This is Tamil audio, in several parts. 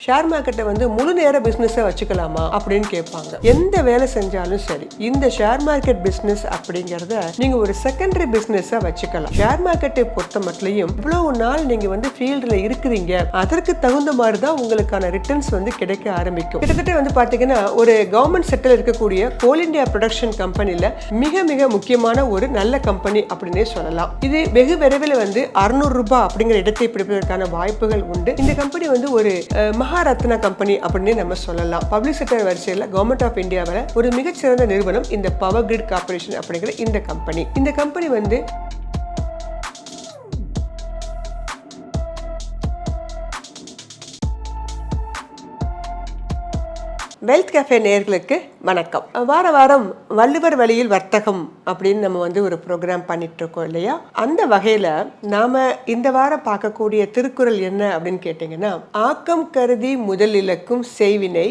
ஷேர் மார்க்கெட்டை வந்து முழு நேர பிசினஸா வச்சுக்கலாமா அப்படின்னு கேட்பாங்க. எந்த வேலை செஞ்சாலும் சரி, இந்த ஷேர் மார்க்கெட் பிசினஸ் அப்படிங்கறத நீங்க ஒரு செகண்டரி பிசினஸா வச்சுக்கலாம். ஷேர் மார்க்கெட்டை பொறுத்த மட்டும் இவ்வளவு நாள் நீங்க வந்து ஃபீல்டுல இருக்கிறீங்க, அதற்கு தகுந்த மாதிரி தான் உங்களுக்கான ரிட்டர்ன்ஸ் வந்து கிடைக்க ஆரம்பிக்கும். கிட்டத்தட்ட வந்து பாத்தீங்கன்னா ஒரு கவர்மெண்ட் செக்டர்ல இருக்கக்கூடிய கோல் இந்தியா ப்ரொடக்ஷன் கம்பெனில மிக மிக முக்கியமான ஒரு நல்ல கம்பெனி அப்படின்னே சொல்லலாம். இது வெகு விரைவில் வந்து 600 ரூபாய் அப்படிங்கிற இடத்தை பிடிப்பதற்கான வாய்ப்புகள் உண்டு. இந்த கம்பெனி வந்து ஒரு மகாரத்னா கம்பெனி அப்படின்னு நம்ம சொல்லலாம். பப்ளிக் செக்டர் வரிசையில் கவர்மெண்ட் ஆஃப் இந்தியாவில் ஒரு மிகச்சிறந்த நிறுவனம் இந்த பவர் கிரிட் கார்பரேஷன் அப்படிங்கிற இந்த கம்பெனி வந்து வெல்த் கேஃபே நேயர்களுக்கு வணக்கம். வார வாரம் வள்ளுவர் வழியில் வர்த்தகம் அப்படின்னு நம்ம வந்து ஒரு ப்ரோக்ராம் பண்ணிட்டு இருக்கோம் இல்லையா? அந்த வகையில நாம இந்த வாரம் பார்க்கக்கூடிய திருக்குறள் என்ன அப்படின்னு கேட்டீங்கன்னா, ஆக்கம் கருதி முதல் இலக்கும் செய்வினை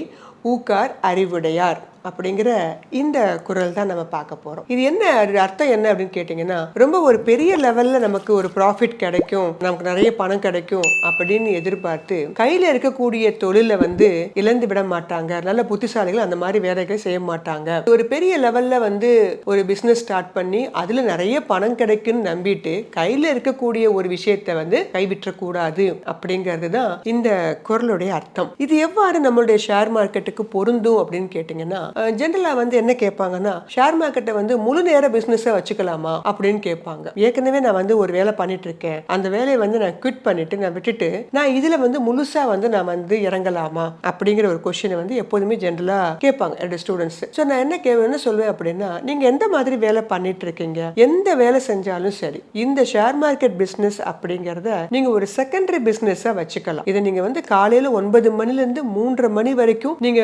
ஊக்கார் அறிவுடையார் அப்படிங்கிற இந்த குறள் தான் நம்ம பார்க்க போறோம். இது என்ன அர்த்தம் என்ன அப்படின்னு கேட்டீங்கன்னா, ரொம்ப ஒரு பெரிய லெவல்ல நமக்கு ஒரு ப்ராஃபிட் கிடைக்கும், நமக்கு நிறைய பணம் கிடைக்கும் அப்படின்னு எதிர்பார்த்து கையில இருக்கக்கூடிய தொழில வந்து இழந்து விட மாட்டாங்க. நல்ல புத்திசாலிகள் அந்த மாதிரி வேலைகளை செய்ய மாட்டாங்க. ஒரு பெரிய லெவல்ல வந்து ஒரு பிசினஸ் ஸ்டார்ட் பண்ணி அதுல நிறைய பணம் கிடைக்குன்னு நம்பிட்டு கையில இருக்கக்கூடிய ஒரு விஷயத்தை வந்து கைவிற்ற கூடாது அப்படிங்கிறது தான் இந்த குறளுடைய அர்த்தம். இது எவ்வாறு நம்மளுடைய ஷேர் மார்க்கெட்டுக்கு பொருந்தும் அப்படின்னு கேட்டீங்கன்னா, ஜெனரலா வந்து என்ன கேட்பாங்கன்னா, ஷேர் மார்க்கெட்டை வந்து முழு நேர பிசினஸா வச்சுக்கலாமா அப்படின்னு கேட்பாங்க. ஏற்கனவே நான் வந்து ஒரு வேலை பண்ணிட்டு இருக்கேன், அந்த வேலையை வந்து நான் குவிட் பண்ணிட்டு நான் விட்டுட்டு நான் இதுல வந்து முழுசா வந்து நான் வந்து இறங்கலாமா அப்படிங்கிற ஒரு கொஸ்டினை வந்து எப்போதுமே ஜெனரலா கேட்பாங்க என்னோட ஸ்டூடெண்ட்ஸ். ஸோ நான் என்ன சொல்லுவேன் அப்படின்னா, நீங்க எந்த மாதிரி வேலை பண்ணிட்டு இருக்கீங்க, எந்த வேலை செஞ்சாலும் சரி, இந்த ஷேர் மார்க்கெட் பிசினஸ் அப்படிங்கறத நீங்க ஒரு செகண்டரி பிசினஸா வச்சுக்கலாம். இதை நீங்க வந்து காலையில 9 மணில இருந்து 3:30 மணி வரைக்கும் நீங்க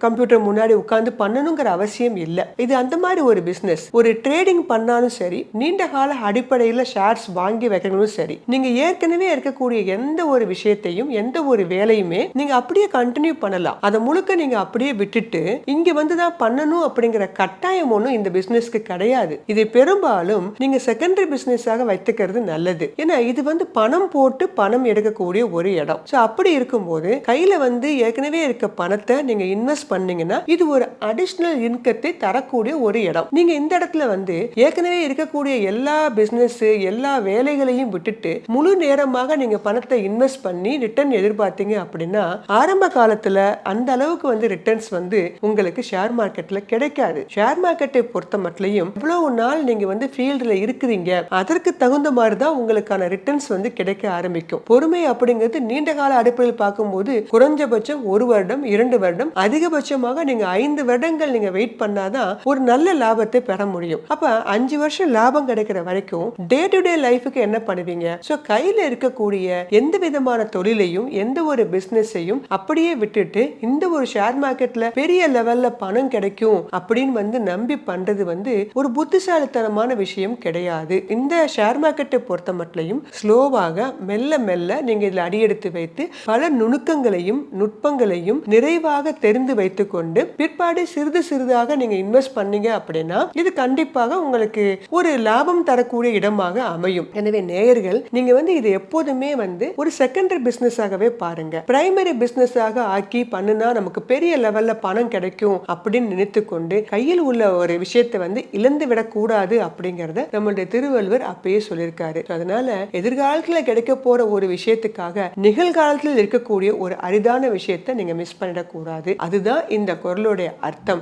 கம்ப்யூட்டர் முன்னாடி உட்கார்ந்து பண்ணணுங்கிற அவசியம் இல்லை. இது அந்த மாதிரி ஒரு பிசினஸ். ஒரு ட்ரேடிங் பண்ணாலும் சரி, நீண்ட கால அடிப்படையில் ஷேர்ஸ் வாங்கி வைக்கணும் சரி, நீங்க ஏற்கனவே இருக்கக்கூடிய எந்த ஒரு விஷயத்தையும் எந்த ஒரு வேலையுமே நீங்க அப்படியே கண்டினியூ பண்ணலாம். அதை முழுக்க நீங்க அப்படியே விட்டுட்டு இங்க வந்து தான் பண்ணணும் அப்படிங்கிற கட்டாயம் ஒன்றும் இந்த பிசினஸ்க்கு கிடையாது. இதை பெரும்பாலும் நீங்க செகண்டரி பிசினஸாக வைத்துக்கிறது நல்லது. ஏன்னா இது வந்து பணம் போட்டு பணம் எடுக்கக்கூடிய ஒரு இடம். ஸோ அப்படி இருக்கும்போது கையில வந்து ஏற்கனவே இருக்க பணத்தை நீங்க இன்வெஸ்ட் பண்ணீங்கன்னா இது ஒரு அடிஷனல் இன்கத்தை தரக்கூடிய ஒரு இடம். நீங்க இந்த இடத்துல வந்து ஏற்கனவே இருக்கக்கூடிய எல்லா பிசினஸ் எல்லா வேலைகளையும் விட்டுட்டு முழு நேரமாக நீங்க பணத்தை இன்வெஸ்ட் பண்ணி ரிட்டர்ன் எதிர்பார்த்தீங்க அப்படின்னா ஆரம்ப காலத்துல அந்த அளவுக்கு வந்து ரிட்டர்ன்ஸ் வந்து உங்களுக்கு ஷேர் மார்க்கெட்ல கிடைக்காது. ஷேர் மார்க்கெட்டை பொறுத்த மட்டும் இவ்வளவு நாள் நீங்க வந்து ஃபீல்டுல இருக்கிறீங்க, அதற்கு தகுந்த மாதிரி தான் உங்களுக்கான ரிட்டர்ன்ஸ் வந்து கிடைக்க ஆரம்பிக்கும். பொறுமை அப்படிங்கிறது நீண்ட கால அடிப்படையில் பார்க்கும்போது குறைஞ்சபட்சம் 1 வருடம் 2 வருடம், அதிகபட்சமாக நீங்க 5 வருடங்கள் நீங்க வெயிட் பண்ணாதான் ஒரு நல்ல லாபத்தை பெற முடியும். அப்ப 5 வருஷம் லாபம் கிடைக்கிற வரைக்கும் டே டு டே லைஃபுக்கு என்ன பண்ணுவீங்க? சோ கையில இருக்கக்கூடிய எந்த விதமான தொழிலையும் எந்த ஒரு பிசினஸையும் அப்படியே விட்டுட்டு இந்த ஒரு ஷேர் மார்க்கெட்ல பெரிய லெவல்ல பணம் கிடைக்கும் அப்படின்னு வந்து நம்பி பண்றது வந்து ஒரு புத்திசாலித்தனமான விஷயம் கிடையாது. இந்த ஷேர் மார்க்கெட்டை பொறுத்த மட்டும் ஸ்லோவாக மெல்ல மெல்ல நீங்க இதுல அடியெடுத்து வைத்து பல நுணுக்கங்களையும் நுட்பங்களையும் நிறைவாக தெரிந்து வைத்துக் கொண்டு பிற்பாடு சிறிது சிறிதாக நீங்க இன்வெஸ்ட் பண்ணீங்க அப்படின்னா இது கண்டிப்பாக உங்களுக்கு ஒரு லாபம் தரக்கூடிய இடமாக அமையும். எனவே நேயர்கள், நீங்க வந்து இது எப்போதுமே வந்து ஒரு செகண்டரி பிசினஸாகவே பாருங்க. பிரைமரி பிசினஸாக ஆக்கி பண்ணுனா நமக்கு பெரிய லெவல்ல பணம் கிடைக்கும் அப்படின்னு நினைத்து கொண்டு கையில் உள்ள ஒரு விஷயத்தை வந்து இழந்து விடக்கூடாது அப்படிங்கறத நம்மளுடைய திருவள்ளுவர் அப்பயே சொல்லியிருக்காரு. அதனால எதிர்காலத்துல கிடைக்க போற ஒரு விஷயத்துக்காக நிகழ்காலத்தில் இருக்கக்கூடிய ஒரு அரிதான விஷயத்தை நீங்க மிஸ் பண்ணிடக்கூடாது. அதுதான் இந்த குறளுடைய அர்த்தம்.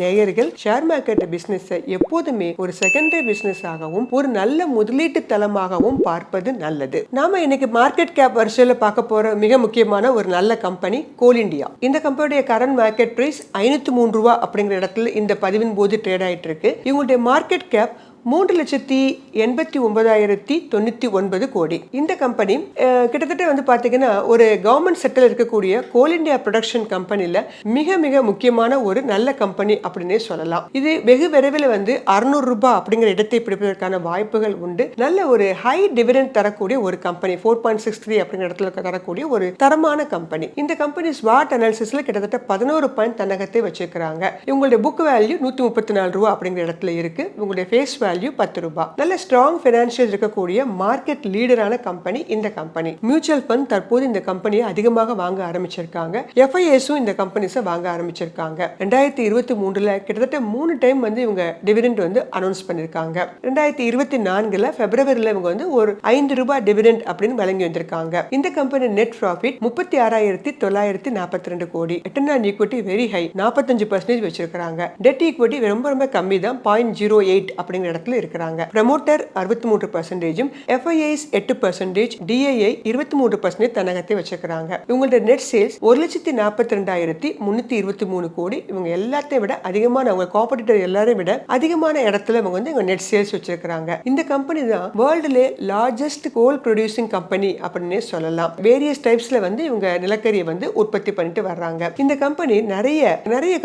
நேயர்கள், ஷேர் மார்க்கெட் பிசினஸ் எப்போதுமே ஒரு செகண்டரி பிசினஸ் ஆகவும் ஒரு நல்ல முதலீட்டு தளமாகவும் பார்ப்பது நல்லது. நாம இன்னைக்கு மார்க்கெட் கேப் வரிசையில பார்க்க போற மிக முக்கியமான ஒரு நல்ல கம்பெனி கோல் இந்தியா. இந்த கம்பெனியுடைய கரண்ட் மார்க்கெட் பிரைஸ் 503 ரூபாய் அப்படிங்கிற இடத்துல இந்த பதிவின் போது ட்ரேட் ஆயிட்டு இருக்கு. இவங்களுடைய மார்க்கெட் கேப் 3,89,099 கோடி. இந்த கம்பெனி கிட்டத்தட்ட வந்து பாத்தீங்கன்னா ஒரு கவர்மெண்ட் செக்டர்ல இருக்கக்கூடிய கோல் இந்தியா ப்ரொடக்ஷன் கம்பெனில மிக மிக முக்கியமான ஒரு நல்ல கம்பெனி அப்படின்னே சொல்லலாம். இது வெகு விரைவில் வந்து 600 ரூபாய் அப்படிங்கிற இடத்தை பிடிப்பதற்கான வாய்ப்புகள் உண்டு. நல்ல ஒரு ஹை டிவிடெண்ட் தரக்கூடிய ஒரு கம்பெனி, 4.63 அப்படிங்கிற இடத்துல தரக்கூடிய ஒரு தரமான கம்பெனி. இந்த கம்பெனி ஸ்வாட் அனாலிசிஸ்ல கிட்டத்தட்ட 11 பாயிண்ட் தன்னகத்தை வச்சிருக்காங்க. இவங்களுடைய புக் வேல்யூ 134 ரூபாய் அப்படிங்கிற இடத்துல இருக்கு. இவங்களுடைய ஃபேஸ் வேல்யூ 10 ரூபாய். நல்ல ஸ்ட்ராங் ஃபைனான்சியல் இருக்கக்கூடிய மார்க்கெட் லீடரான கம்பெனி இந்த கம்பெனி. மியூச்சுவல் ஃபண்ட் தற்போது இந்த கம்பெனியை அதிகமாக வாங்க ஆரம்பிச்சிருக்காங்க. எஃப்ஐஎஸும் இந்த கம்பெனிஸை வாங்க ஆரம்பிச்சிருக்காங்க. 2023ல கிட்டத்தட்ட 3 டைம் வந்து இவங்க டிவிடெண்ட் வந்து அனௌன்ஸ் பண்ணிருக்காங்க. 2024ல பிப்ரவரியில இவங்க வந்து ஒரு 5 ரூபாய் டிவிடெண்ட் அப்படின்னு வழங்கி வந்திருக்காங்க. இந்த கம்பெனி நெட் ப்ராஃபிட் 36,942 கோடி. Return on equity very high 45% வச்சிருக்காங்க. டெட் ஈக்விட்டி ரொம்ப ரொம்ப கம்மி தான் 0.08 அப்படிங்கிற இடத்துல இருக்கிறாங்க. ப்ரமோட்டர் 63%, எஃப்ஐஐஸ் 8%, டிஐஐ 23% தன்னகத்தை வச்சிருக்காங்க. இவங்களோட நெட் சேல்ஸ் 1,42,323 கோடி. இவங்க எல்லாத்தையும் விட அதிகமான அவங்க காம்படிட்டர் எல்லாரையும் விட அதிகமான இடத்துல இவங்க வந்து நெட் சேல்ஸ் வச்சிருக்காங்க. இந்த கம்பெனி தான் வேர்ல்டுலே லார்ஜஸ்ட் கோல் ப்ரொடியூசிங் கம்பெனி அப்படின்னு சொல்லலாம். வேரியஸ் டைப்ஸ்ல வந்து இவங்க நிலக்கரியை வந்து உற்பத்தி பண்ணிட்டு வர்றாங்க. இந்த கம்பெனி நிறைய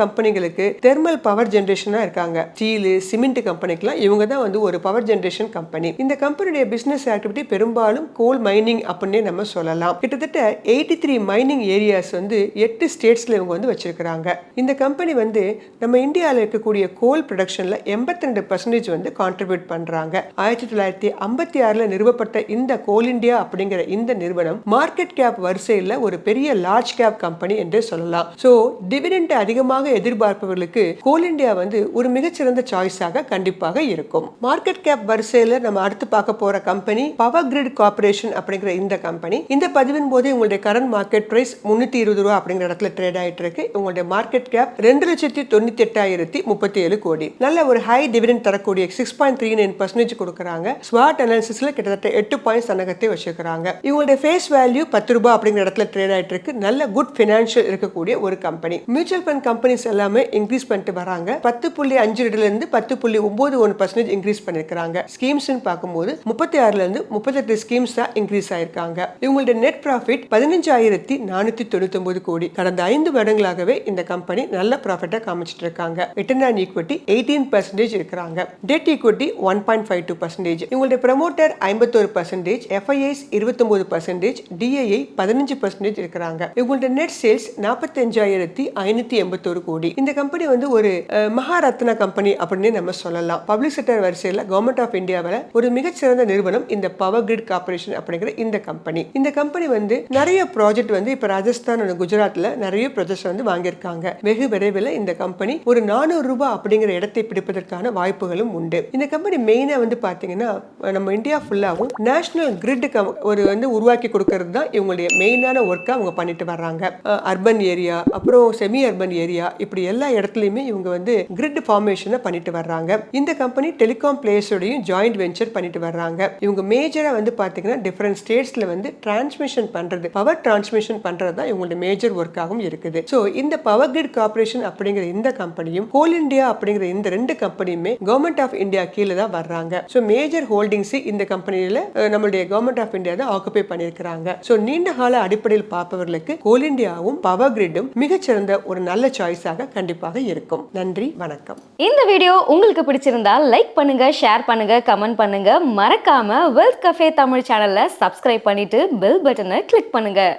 கம்பெனிகளுக்கு தெர்மல் பவர் ஜெனரேஷனா இருக்காங்க. ஸ்டீல், சிமெண்ட் கம்பெனிக்கெல்லாம் இவங்க தான் வந்து ஒரு பவர் ஜெனரேஷன் கம்பெனி. இந்த கம்பெனியுடைய பிசினஸ் ஆக்டிவிட்டி பெரும்பாலும் கோல் மைனிங் அப்படின்னே நம்ம சொல்லலாம். கிட்டத்தட்ட 83 மைனிங் ஏரியாஸ் வந்து 8 ஸ்டேட்ஸ்ல இவங்க வந்து வச்சிருக்காங்க. இந்த கம்பெனி வந்து நம்ம இந்தியாவில் இருக்கக்கூடிய கோல் ப்ரொடக்ஷன்ல 82% வந்து கான்ட்ரிபியூட் பண்றாங்க. 1956ல நிறுவப்பட்ட இந்த கோல் இந்தியா அப்படிங்கிற இந்த நிறுவனம் மார்க்கெட் கேப் வரிசையில் ஒரு பெரிய லார்ஜ் கேப் கம்பெனி என்று சொல்லலாம். சோ டிவிடெண்ட் அதிகமாக எதிர்பார்ப்பவர்களுக்கு கோல் இந்தியா வந்து ஒரு மிகச்சிறந்த சாய்ஸாக கண்டிப்பாக இருக்கும். மார்க்கெட் கேப் வரிசையில் நம்ம அடுத்து பார்க்க போற கம்பெனி பவர் கிரிட் கார்பரேஷன் அப்படிங்கிற இந்த கம்பெனி. இந்த பதிவின் போது உங்களுடைய கரண்ட் மார்க்கெட் பிரைஸ் 320 ரூபாய் அப்படிங்கிற இடத்துல ட்ரேட் ஆயிட்டு இருக்கு. உங்களுடைய மார்க்கெட் கேப் 2,98,037 கோடி. நல்ல ஒரு ஹை டிவிடெண்ட் தரக்கூடிய 6.39% கொடுக்கறாங்க. ஸ்வாட் அனாலிசிஸ்ல கிட்டத்தட்ட 8 பாயிண்ட்ஸ் தன்னகத்தை வச்சிருக்காங்க. இவங்களுடைய ஃபேஸ் வேல்யூ 10 ரூபாய் அப்படிங்கிற இடத்துல ட்ரேட் ஆயிட்டு இருக்கு. நல்ல குட் ஃபைனான்சியல் இருக்கக்கூடிய ஒரு கம்பெனி. மியூச்சுவல் ஃபண்ட் கம்பெனிஸ் எல்லாமே இன்க்ரீஸ் பண்ணிட்டு வராங்க. 10.52ல இருந்து 10.91% இன்க்ரீஸ் பண்ணிருக்காங்க. ஸ்கீம்ஸ் பார்க்கும்போது 36ல இருந்து 38 ஸ்கீம்ஸ் தான் இன்க்ரீஸ் ஆயிருக்காங்க. இவங்களுடைய நெட் ப்ராஃபிட் 15,499 கோடி. கடந்த 5 வருடங்களாகவே இந்த கம்பெனி நல்ல ப்ராஃபிட்டா காமிச்சிட்டு இருக்காங்க. ரிட்டர்ன் ஆன் ஈக்விட்டி 18% இருக்கிறாங்க. Dead equity 1.52%. இவங்களுடைய ப்ரமோட்டர் 51%, எஃப்ஐஐஸ் 29%, டிஐஐ 15% இருக்கிறாங்க. இவங்களுடைய நெட் சேல்ஸ் 45,581 கோடி. இந்த கம்பெனி வந்து ஒரு மகாரத்னா கம்பெனி அப்படின்னு நம்ம சொல்லலாம். பப்ளிக் செக்டர் வரிசையில் கவர்மெண்ட் ஆஃப் இந்தியாவில் ஒரு மிகச்சிறந்த நிறுவனம் இந்த பவர் கிரிட் கார்பரேஷன் அப்படிங்கிற இந்த கம்பெனி. இந்த கம்பெனி வந்து நிறைய ப்ராஜெக்ட் வந்து இப்ப ராஜஸ்தான், குஜராத்ல நிறைய ப்ராஜெக்ட்ஸ் வந்து வாங்கியிருக்காங்க. வெகு விரைவில் இந்த கம்பெனி ஒரு 400 ரூபாய் அப்படிங்கிற இடத்தை பிடிப்பதற்கான வாய்ப்புகளும் உண்டு. இந்த கம்பெனி மெயினா வந்து பாத்தீங்கன்னா நம்ம இந்தியா ஃபுல்லாவும் நேஷனல் கிரிட் ஒரு வந்து உருவாக்கி கொடுக்கிறது தான் இவங்களுடைய மெயினான ஒர்க்கா அவங்க பண்ணிட்டு வர்றாங்க. அர்பன் ஏரியா, அப்புறம் செமி அர்பன் ஏரியா, இப்படி எல்லா இடத்துலயுமே இவங்க வந்து கிரிட் ஃபார்மேஷனை பண்ணிட்டு வர்றாங்க. இந்த கம்பெனி டெலிகாம் பிளேயர்ஸோடையும் ஜாயிண்ட் வெஞ்சர் பண்ணிட்டு வர்றாங்க. இவங்க மேஜரா வந்து பாத்தீங்கன்னா டிஃபரண்ட் ஸ்டேட்ஸ்ல வந்து டிரான்ஸ்மிஷன் பண்றது, பவர் டிரான்ஸ்மிஷன் பண்றது தான் இவங்களுடைய மேஜர் ஒர்க்காகவும் இருக்குது. சோ இந்த பவர் கிரிட் கார்பரேஷன் அப்படிங்கிற இந்த கம்பெனியும் கோல் இந்தியா அப்படிங்கிற இந்த 2 கம்பெனியுமே கவர்மெண்ட் ஆஃப் இந்தியா கீழே தான் வர்றாங்க. சோ மேஜர் ஹோல்டிங்ஸ் இந்த கம்பெனியில நம்மளுடைய கவர்மெண்ட் ஆஃப் இந்தியா தான் ஆக்குபை பண்ணிருக்காங்க. சோ நீண்ட கால அடிப்படையில் பார்ப்பவர்களுக்கு கோல் இந்தியாவும் பவர் கிரிடும் மிகச்சிறந்த ஒரு நல்ல சாய்ஸாக கண்டிப்பாக இருக்கும். நன்றி, வணக்கம். இந்த வீடியோ உங்களுக்கு பிடிச்சிருந்தா லைக் பண்ணுங்க, ஷேர் பண்ணுங்க, கமெண்ட் பண்ணுங்க. மறக்காம வெல்த் கஃபே தமிழ் சேனலை சப்ஸ்கிரைப் பண்ணிட்டு பெல் பட்டனை கிளிக் பண்ணுங்க.